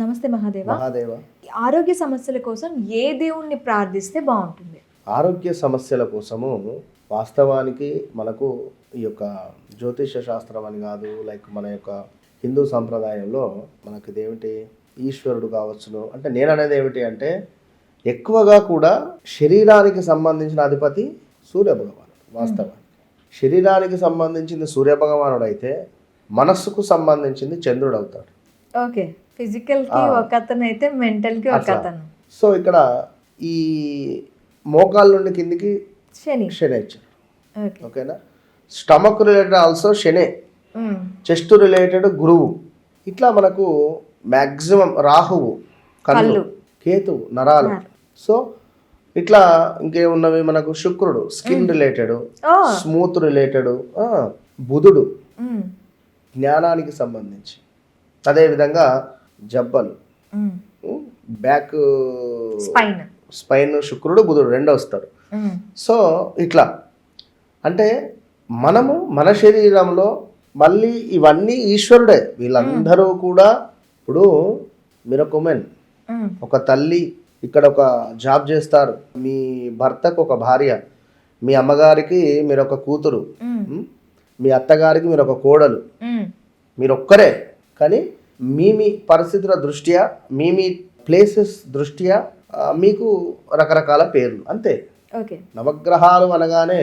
నమస్తే మహాదేవ. మహాదేవ. ఆరోగ్య సమస్యల కోసం ఏ దేవుణ్ణి ప్రార్థిస్తే బాగుంటుంది? ఆరోగ్య సమస్యల కోసము వాస్తవానికి మనకు ఈ యొక్క జ్యోతిష శాస్త్రం అని కాదు, లైక్ మన యొక్క హిందూ సంప్రదాయంలో మనకి ఇదేమిటి ఈశ్వరుడు కావచ్చును. అంటే నేను అనేది ఏమిటి అంటే ఎక్కువగా కూడా శరీరానికి సంబంధించిన అధిపతి సూర్యభగవానుడు. వాస్తవానికి శరీరానికి సంబంధించింది సూర్యభగవానుడు అయితే మనస్సుకు సంబంధించింది చంద్రుడు అవుతాడు. ఓకే, ఫిజికల్ కి ఒక అతను అయితే మెంటల్ కి ఒక అతను. సో ఇక్కడ ఈ మోకాల నుండి కిందికి శని ఇచ్చారు. ఓకేనా. స్టమక్ రిలేటెడ్ ఆల్సో శనే, చెస్ట్ రిలేటెడ్ గురువు, ఇట్లా మనకు మ్యాక్సిమం రాహువు, కళ్ళు, కేతువు, నరాలు. సో ఇట్లా ఇంకేమున్నవి మనకు శుక్రుడు స్కిన్ రిలేటెడ్, స్మూత్ రిలేటెడ్, బుధుడు జ్ఞానానికి సంబంధించి, అదేవిధంగా జబ్బలు, బ్యాక్ స్పైన్ శుక్రుడు బుధుడు రెండో వస్తారు. సో ఇట్లా అంటే మనము మన శరీరంలో మళ్ళీ ఇవన్నీ ఈశ్వరుడే. వీళ్ళందరూ కూడా ఇప్పుడు మీరు ఒక ఉమెన్, ఒక తల్లి, ఇక్కడ ఒక జాబ్ చేస్తారు, మీ భర్తకు ఒక భార్య, మీ అమ్మగారికి మీరు ఒక కూతురు, మీ అత్తగారికి మీరు ఒక కోడలు, మీరు ఒక్కరే. కానీ మీ పరిస్థితుల దృష్ట్యా, మీ ప్లేసెస్ దృష్ట్యా మీకు రకరకాల పేర్లు అంతే. నవగ్రహాలు అనగానే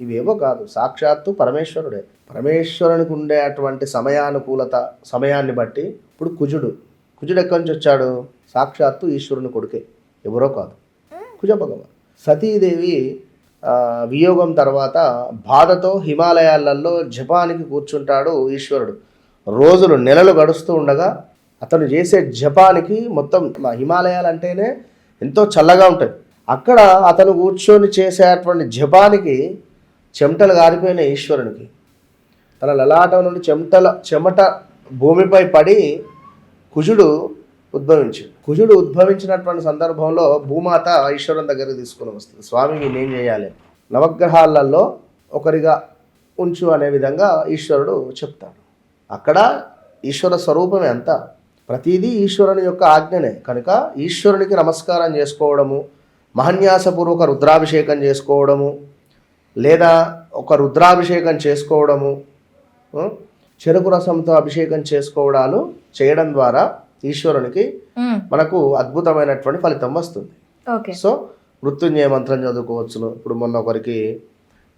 ఇవేవో కాదు, సాక్షాత్తు పరమేశ్వరుడే. పరమేశ్వరునికి ఉండేటువంటి సమయానుకూలత, సమయాన్ని బట్టి ఇప్పుడు కుజుడు ఎక్కడి నుంచి వచ్చాడు? సాక్షాత్తు ఈశ్వరుని కొడుకే, ఎవరో కాదు, కుజ భగవాన్. సతీదేవి వియోగం తర్వాత బాధతో హిమాలయాలలో జపానికి కూర్చుంటాడు ఈశ్వరుడు. రోజులు నెలలు గడుస్తూ ఉండగా అతను చేసే జపానికి, మొత్తం హిమాలయాలు అంటేనే ఎంతో చల్లగా ఉంటుంది, అక్కడ అతను కూర్చొని చేసేటువంటి జపానికి చెమటలు గారిపోయిన ఈశ్వరునికి. తన లలాటం నుండి చెమట భూమిపై పడి కుజుడు ఉద్భవించినటువంటి సందర్భంలో భూమాత ఈశ్వరుని దగ్గరికి తీసుకుని వస్తుంది. స్వామి నేనేం చేయాలి, నవగ్రహాలలో ఒకరిగా ఉంచు అనే విధంగా ఈశ్వరుడు చెప్తాడు. అక్కడ ఈశ్వర స్వరూపమే అంతా, ప్రతిదీ ఈశ్వరుని యొక్క ఆజ్ఞనే. కనుక ఈశ్వరునికి నమస్కారం చేసుకోవడము, మహన్యాసపూర్వక రుద్రాభిషేకం చేసుకోవడము, లేదా ఒక రుద్రాభిషేకం చేసుకోవడము, చెరుకు రసంతో అభిషేకం చేసుకోవడాలు చేయడం ద్వారా ఈశ్వరునికి మనకు అద్భుతమైనటువంటి ఫలితం వస్తుంది. సో మృత్యుంజయ మంత్రం చదువుకోవచ్చును. ఇప్పుడు మొన్న ఒకరికి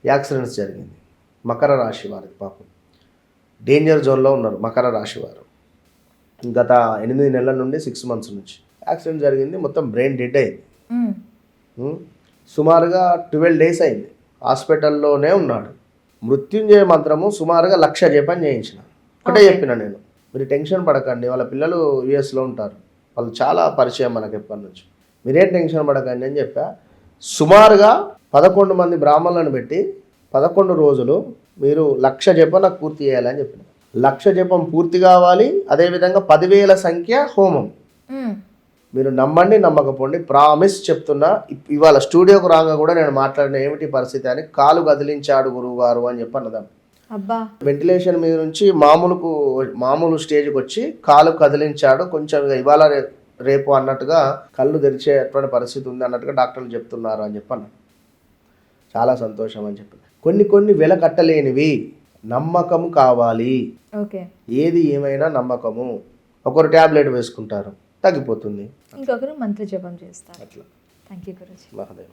యాక్సిడెంట్స్ జరిగింది, మకర రాశి వారికి, పాపం డేంజర్ జోన్లో ఉన్నారు మకర రాశి వారు. గత 8 నెలల నుండి 6 months నుంచి యాక్సిడెంట్ జరిగింది, మొత్తం బ్రెయిన్ డెడ్ అయింది. సుమారుగా 12 days అయింది, హాస్పిటల్లోనే ఉన్నాడు. మృత్యుంజయ మంత్రము సుమారుగా 1,00,000 జపం చేయించిన. ఒకటే చెప్పిన నేను, మీరు టెన్షన్ పడకండి, వాళ్ళ పిల్లలు యుఎస్లో ఉంటారు, వాళ్ళు చాలా పరిచయం మనకు ఎప్పటి నుంచి, మీరేం టెన్షన్ పడకండి అని చెప్పా. సుమారుగా 11 మంది బ్రాహ్మణులను పెట్టి 11 రోజులు మీరు 1,00,000 జపం నాకు పూర్తి చేయాలని చెప్పిన. 1,00,000 జపం పూర్తి కావాలి, అదేవిధంగా 10,000 సంఖ్య హోమం. మీరు నమ్మండి నమ్మకపోండి, ప్రామిస్ చెప్తున్నా. ఇవాళ స్టూడియోకు రాగా కూడా నేను మాట్లాడిన ఏమిటి పరిస్థితి అని, కాలు కదిలించాడు గురువు గారు అని చెప్పి అన్నదాం. వెంటిలేషన్ మీద నుంచి మామూలు స్టేజ్కి వచ్చి కాలు కదిలించాడు, కొంచెం ఇవాళ రేపు అన్నట్టుగా కళ్ళు తెరిచేటువంటి పరిస్థితి ఉంది అన్నట్టుగా డాక్టర్లు చెప్తున్నారు అని చెప్పి అన్నాడు. చాలా సంతోషం అని చెప్పి. కొన్ని వెల కట్టలేనివి నమ్మకము కావాలి. ఏది ఏమైనా నమ్మకము. ఒకరు ట్యాబ్లెట్ వేసుకుంటారు, తగ్గిపోతుంది, ఇంకొకరు మంత్ర జపం చేస్తారు. అట్లా. Thank you Guruji. మహాదేవ.